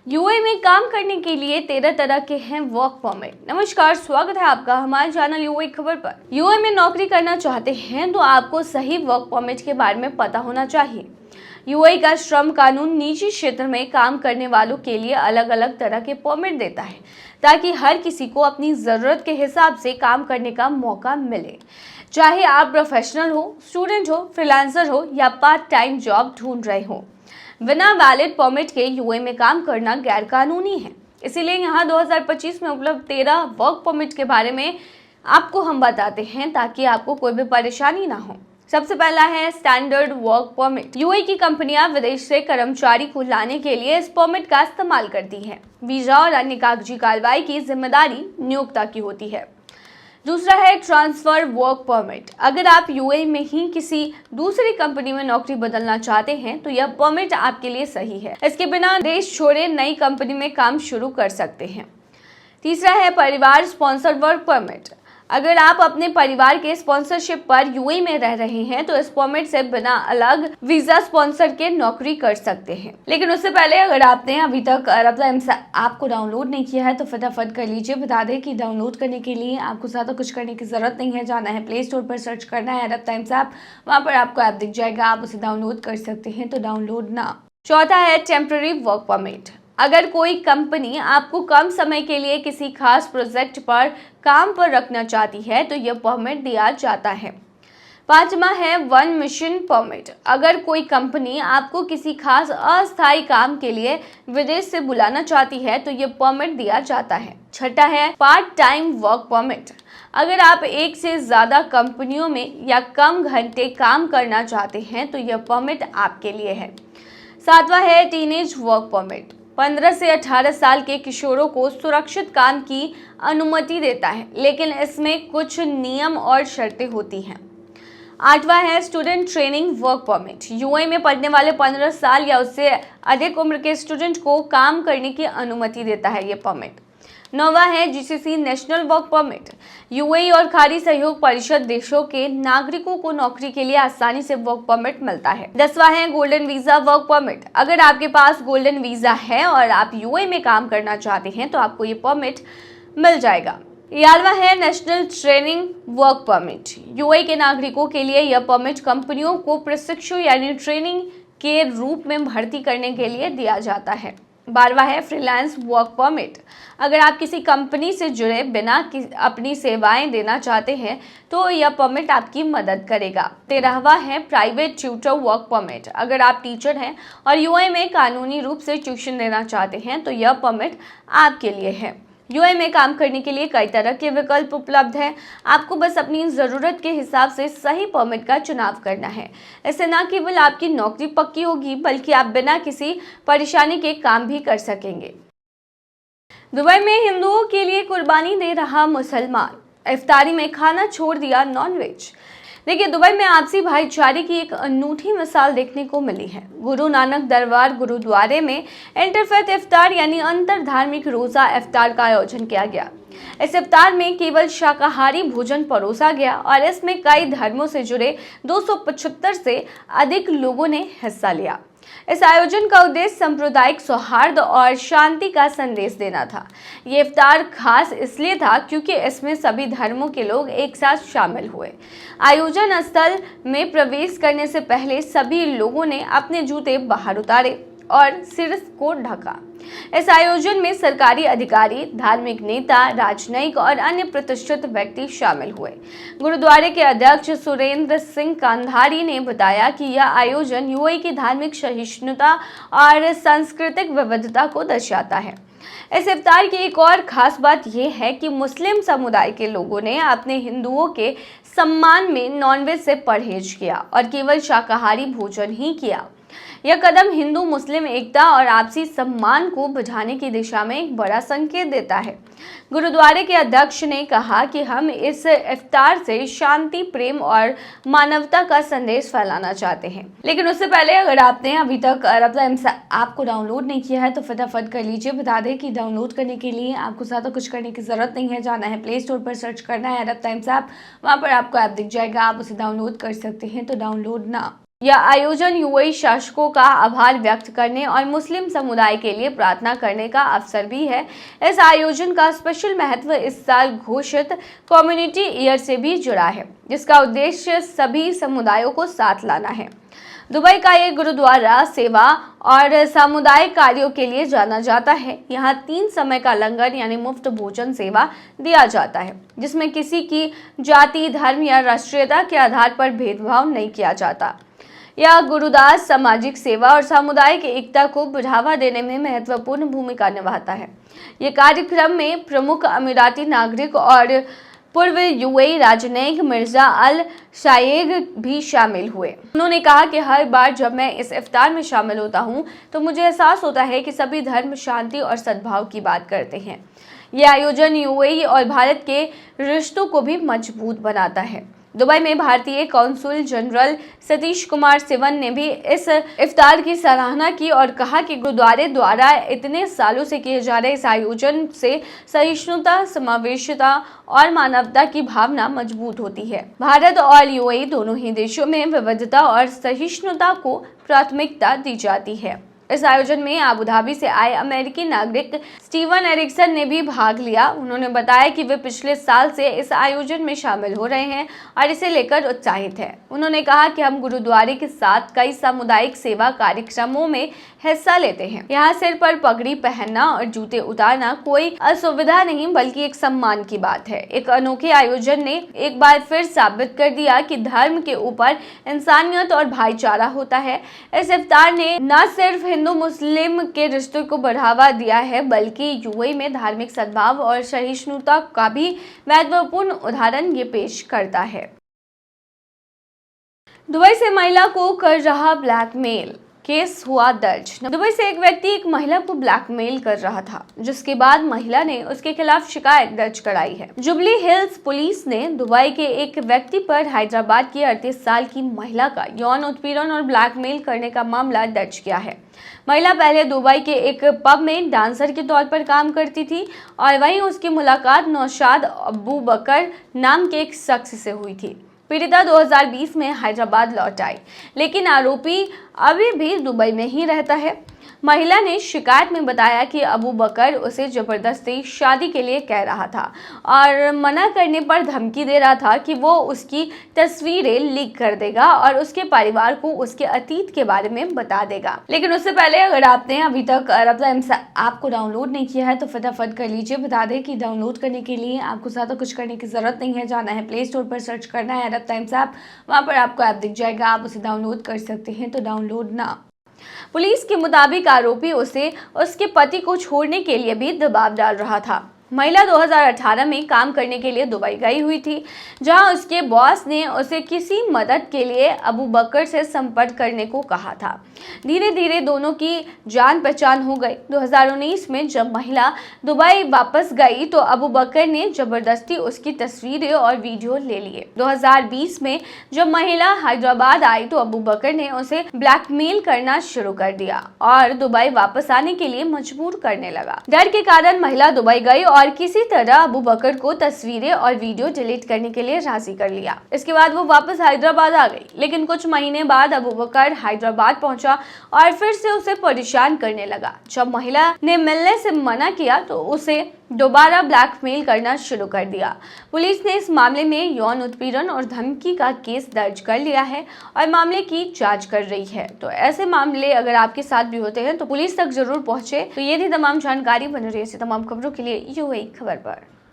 UAE में काम करने के लिए 13 तरह के हैं वर्क परमिट। नमस्कार, स्वागत है आपका हमारे चैनल यूएई खबर पर। यूएई में नौकरी करना चाहते हैं तो आपको सही वर्क परमिट के बारे में पता होना चाहिए। यूएई का श्रम कानून निजी क्षेत्र में काम करने वालों के लिए अलग अलग तरह के परमिट देता है ताकि हर किसी को अपनी जरूरत के हिसाब से काम करने का मौका मिले। चाहे आप प्रोफेशनल हो, स्टूडेंट हो, फ्रीलांसर हो या पार्ट टाइम जॉब ढूंढ रहे हो, बिना वैलिड परमिट के यूएई में काम करना गैर कानूनी है। इसीलिए यहाँ 2025 में उपलब्ध 13 वर्क परमिट के बारे में आपको हम बताते हैं ताकि आपको कोई भी परेशानी ना हो। सबसे पहला है स्टैंडर्ड वर्क परमिट। यूएई की कंपनियां विदेश से कर्मचारी को लाने के लिए इस परमिट का इस्तेमाल करती हैं। वीजा और अन्य कागजी कार्रवाई की जिम्मेदारी नियोक्ता की होती है। दूसरा है ट्रांसफर वर्क परमिट। अगर आप यूएई में ही किसी दूसरी कंपनी में नौकरी बदलना चाहते हैं तो यह परमिट आपके लिए सही है। इसके बिना देश छोड़े नई कंपनी में काम शुरू कर सकते हैं। तीसरा है परिवार स्पॉन्सर वर्क परमिट। अगर आप अपने परिवार के स्पॉन्सरशिप पर यूएई में रह रहे हैं तो इस परमिट से बिना अलग वीजा स्पॉन्सर के नौकरी कर सकते हैं। लेकिन उससे पहले अगर आपने अभी तक अरब टाइम्स ऐप को डाउनलोड नहीं किया है तो फटाफट कर लीजिए। बता दें कि डाउनलोड करने के लिए आपको ज़्यादा कुछ करने की जरूरत नहीं है। जाना है प्ले स्टोर पर, सर्च करना है अरब टाइम्स ऐप, वहाँ पर आपको ऐप दिख जाएगा, आप उसे डाउनलोड कर सकते हैं, तो डाउनलोड ना। चौथा है टेम्पररी वर्क परमिट। अगर कोई कंपनी आपको कम समय के लिए किसी खास प्रोजेक्ट पर काम पर रखना चाहती है तो यह परमिट दिया जाता है। पांचवा है वन मिशन परमिट। अगर कोई कंपनी आपको किसी खास अस्थायी काम के लिए विदेश से बुलाना चाहती है तो यह परमिट दिया जाता है। छठा है पार्ट टाइम वर्क परमिट। अगर आप एक से ज्यादा कंपनियों में या कम घंटे काम करना चाहते हैं तो यह परमिट आपके लिए है। सातवां है टीनेज वर्क परमिट। 15 से 18 साल के किशोरों को सुरक्षित काम की अनुमति देता है, लेकिन इसमें कुछ नियम और शर्तें होती हैं। आठवां है student training work permit. UAE में पढ़ने वाले 15 साल या उससे अधिक उम्र के स्टूडेंट को काम करने की अनुमति देता है ये परमिट। नौवां है GCC national work permit. UAE और खाड़ी सहयोग परिषद देशों के नागरिकों को नौकरी के लिए आसानी से वर्क परमिट मिलता है। 10वां है गोल्डन वीजा वर्क परमिट। अगर आपके पास गोल्डन वीजा है और आप यूएई में काम करना चाहते हैं तो आपको ये परमिट मिल जाएगा। 11वां है national training work permit. UAE के नागरिकों के लिए यह परमिट कंपनियों को प्रशिक्षु यानी ट्रेनिंग के रूप में भर्ती करने के लिए दिया जाता है। 12वां है फ्रीलांस वर्क परमिट। अगर आप किसी कंपनी से जुड़े बिना अपनी सेवाएं देना चाहते हैं तो यह परमिट आपकी मदद करेगा। 13वां है प्राइवेट ट्यूटर वर्क परमिट। अगर आप टीचर हैं और यूएई में कानूनी रूप से ट्यूशन देना चाहते हैं तो यह परमिट आपके लिए है। यूएई में काम करने के लिए कई तरह के विकल्प उपलब्ध हैं। आपको बस अपनी ज़रूरत के हिसाब से सही परमिट का चुनाव करना है। इससे न केवल आपकी नौकरी पक्की होगी बल्कि आप बिना किसी परेशानी के काम भी कर सकेंगे। दुबई में हिंदुओं के लिए कुर्बानी दे रहा मुसलमान, इफ्तारी में खाना छोड़ दिया नॉनवेज। देखिए, दुबई में आपसी भाईचारे की एक अनूठी मिसाल देखने को मिली है। गुरु नानक दरबार गुरुद्वारे में इंटरफेथ इफ्तार यानी अंतर धार्मिक रोजा इफ्तार का आयोजन किया गया। इस इफ्तार में केवल शाकाहारी भोजन परोसा गया और इसमें कई धर्मों से जुड़े 275 से अधिक लोगों ने हिस्सा लिया। इस आयोजन का उद्देश्य सांप्रदायिक सौहार्द और शांति का संदेश देना था। ये इफ्तार खास इसलिए था क्योंकि इसमें सभी धर्मों के लोग एक साथ शामिल हुए। आयोजन स्थल में प्रवेश करने से पहले सभी लोगों ने अपने जूते बाहर उतारे और सिर को ढका। इस आयोजन में सरकारी अधिकारी, धार्मिक नेता, राजनयिक और अन्य प्रतिष्ठित व्यक्ति शामिल हुए। गुरुद्वारे के अध्यक्ष सुरेंद्र सिंह कांधारी ने बताया कि यह आयोजन यूएई की धार्मिक सहिष्णुता और सांस्कृतिक विविधता को दर्शाता है। इस इफ्तार की एक और खास बात यह है कि मुस्लिम समुदाय के लोगों ने अपने हिंदुओं के सम्मान में नॉनवेज से परहेज किया और केवल शाकाहारी भोजन ही किया। यह कदम हिंदू मुस्लिम एकता और आपसी सम्मान को बढ़ाने की दिशा में एक बड़ा संकेत देता है। गुरुद्वारे के अध्यक्ष ने कहा कि हम इस इफ्तार से शांति, प्रेम और मानवता का संदेश फैलाना चाहते हैं। लेकिन उससे पहले अगर आपने अभी तक अरब टाइम्स ऐप को डाउनलोड नहीं किया है तो फटाफट कर लीजिए। बता दें कि डाउनलोड करने के लिए आपको ज़्यादा कुछ करने की जरूरत नहीं है। जाना है प्ले स्टोर पर, सर्च करना है अरब टाइम्स ऐप, वहाँ पर आपको ऐप दिख जाएगा, आप उसे डाउनलोड कर सकते हैं, तो डाउनलोड ना। यह आयोजन यूएई शासकों का आभार व्यक्त करने और मुस्लिम समुदाय के लिए प्रार्थना करने का अवसर भी है। इस आयोजन का स्पेशल महत्व इस साल घोषित कम्युनिटी ईयर से भी जुड़ा है, जिसका उद्देश्य सभी समुदायों को साथ लाना है। दुबई का ये गुरुद्वारा सेवा और सामुदायिक कार्यों के लिए जाना जाता है। यहाँ 3 समय का लंगर यानी मुफ्त भोजन सेवा दिया जाता है, जिसमें किसी की जाति, धर्म या राष्ट्रीयता के आधार पर भेदभाव नहीं किया जाता। यह गुरुद्वारा सामाजिक सेवा और सामुदायिक एकता को बढ़ावा देने में महत्वपूर्ण भूमिका निभाता है। ये कार्यक्रम में प्रमुख अमीराती नागरिक और पूर्व यूएई राजनयिक मिर्जा अल शायेग भी शामिल हुए। उन्होंने कहा कि हर बार जब मैं इस इफ्तार में शामिल होता हूं, तो मुझे एहसास होता है कि सभी धर्म शांति और सद्भाव की बात करते हैं। यह आयोजन यूएई और भारत के रिश्तों को भी मजबूत बनाता है। दुबई में भारतीय कौंसुल जनरल सतीश कुमार सिवन ने भी इस इफ्तार की सराहना की और कहा कि गुरुद्वारे द्वारा इतने सालों से किए जा रहे इस आयोजन से सहिष्णुता, समावेशिता और मानवता की भावना मजबूत होती है। भारत और यूएई दोनों ही देशों में विविधता और सहिष्णुता को प्राथमिकता दी जाती है। इस आयोजन में अबू धाबी से आए अमेरिकी नागरिक स्टीवन एरिक्सन ने भी भाग लिया। उन्होंने बताया कि वे पिछले साल से इस आयोजन में शामिल हो रहे हैं और इसे लेकर उत्साहित हैं। उन्होंने कहा कि हम गुरुद्वारे के साथ कई सामुदायिक सेवा कार्यक्रमों में हिस्सा लेते हैं। यहाँ सिर पर पगड़ी पहनना और जूते उतारना कोई असुविधा नहीं, बल्कि एक सम्मान की बात है। एक अनोखे आयोजन ने एक बार फिर साबित कर दिया कि धर्म के ऊपर इंसानियत और भाईचारा होता है। इस इफ्तार ने न सिर्फ हिंदू मुस्लिम के रिश्तों को बढ़ावा दिया है, बल्कि यूएई में धार्मिक सद्भाव और सहिष्णुता का भी महत्वपूर्ण उदाहरण ये पेश करता है। दुबई से महिला को कर रहा ब्लैकमेल, केस हुआ दर्ज। दुबई से एक व्यक्ति एक महिला को ब्लैकमेल कर रहा था, जिसके बाद महिला ने उसके खिलाफ शिकायत दर्ज कराई है। जुबली हिल्स पुलिस ने दुबई के एक व्यक्ति पर हैदराबाद की 38 साल की महिला का यौन उत्पीड़न और ब्लैकमेल करने का मामला दर्ज किया है। महिला पहले दुबई के एक पब में डांसर के तौर पर काम करती थी और वहीं उसकी मुलाकात नौशाद अबू बकर नाम के एक शख्स से हुई थी। पीड़िता 2020 में हैदराबाद लौट आई, लेकिन आरोपी अभी भी दुबई में ही रहता है। महिला ने शिकायत में बताया कि अबू बकर उसे जबरदस्ती शादी के लिए कह रहा था और मना करने पर धमकी दे रहा था कि वो उसकी तस्वीरें लीक कर देगा और उसके परिवार को उसके अतीत के बारे में बता देगा। लेकिन उससे पहले अगर आपने अभी तक रब्ता ऐप को डाउनलोड नहीं किया है तो फटाफट कर लीजिए। बता दें कि डाउनलोड करने के लिए आपको ज़्यादा कुछ करने की ज़रूरत नहीं है। जाना है प्ले स्टोर पर, सर्च करना है रब्ता ऐप, वहाँ पर आपको ऐप दिख जाएगा, आप उसे डाउनलोड कर सकते हैं। तो डाउनलोड ना। पुलिस के मुताबिक आरोपी उसे उसके पति को छोड़ने के लिए भी दबाव डाल रहा था। महिला 2018 में काम करने के लिए दुबई गई हुई थी, जहां उसके बॉस ने उसे किसी मदद के लिए अबू बकर से संपर्क करने को कहा था। धीरे धीरे दोनों की जान पहचान हो गई। 2019 में जब महिला दुबई वापस गई तो अबू बकर ने जबरदस्ती उसकी तस्वीरें और वीडियो ले लिए। 2020 में जब महिला हैदराबाद आई तो अबू बकर ने उसे ब्लैकमेल करना शुरू कर दिया और दुबई वापस आने के लिए मजबूर करने लगा। डर के कारण महिला दुबई गई और किसी तरह अबू बकर को तस्वीरें और वीडियो डिलीट करने के लिए राजी कर लिया। इसके बाद वो वापस हैदराबाद आ गई, लेकिन कुछ महीने बाद अबू बकर हैदराबाद पहुंचा और फिर से उसे परेशान करने लगा। जब महिला ने मिलने से मना किया तो उसे दोबारा ब्लैकमेल करना शुरू कर दिया। पुलिस ने इस मामले में यौन उत्पीड़न और धमकी का केस दर्ज कर लिया है और मामले की जांच कर रही है। तो ऐसे मामले अगर आपके साथ भी होते हैं तो पुलिस तक जरूर पहुंचे। तो ये थी तमाम जानकारी। बने रहिए ऐसी तमाम खबरों के लिए यूएई खबर पर।